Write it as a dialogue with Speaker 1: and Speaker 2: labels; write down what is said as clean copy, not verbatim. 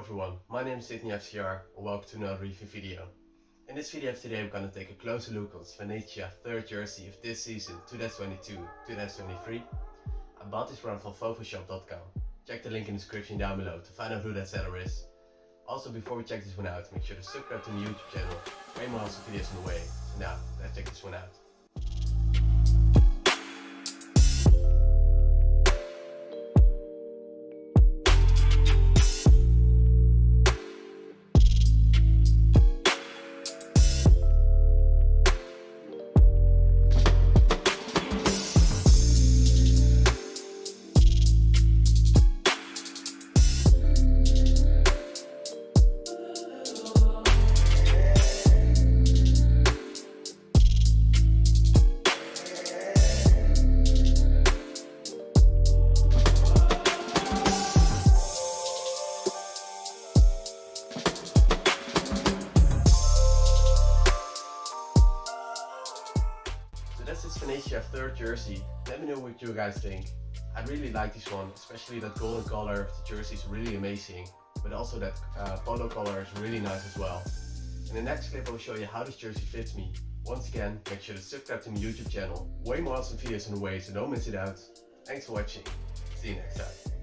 Speaker 1: everyone, my name is Sidney F.C.R. and welcome to another review video. In this video today we're going to take a closer look on Venezia third jersey of this season 2022-2023. I bought this one from Fofoshop.com. Check the link in the description down below to find out who that seller is. Also, before we check this one out, make sure to subscribe to my YouTube channel. Way more awesome videos on the way. So now, let's check this one out. So that's this Venezia third jersey. Let me know what you guys think. I really like this one, especially that golden color of the jersey is really amazing. But also that polo color is really nice as well. In the next clip I will show you how this jersey fits me. Once again, make sure to subscribe to my YouTube channel. Way more awesome videos on the way, so don't miss it out. Thanks for watching. See you next time.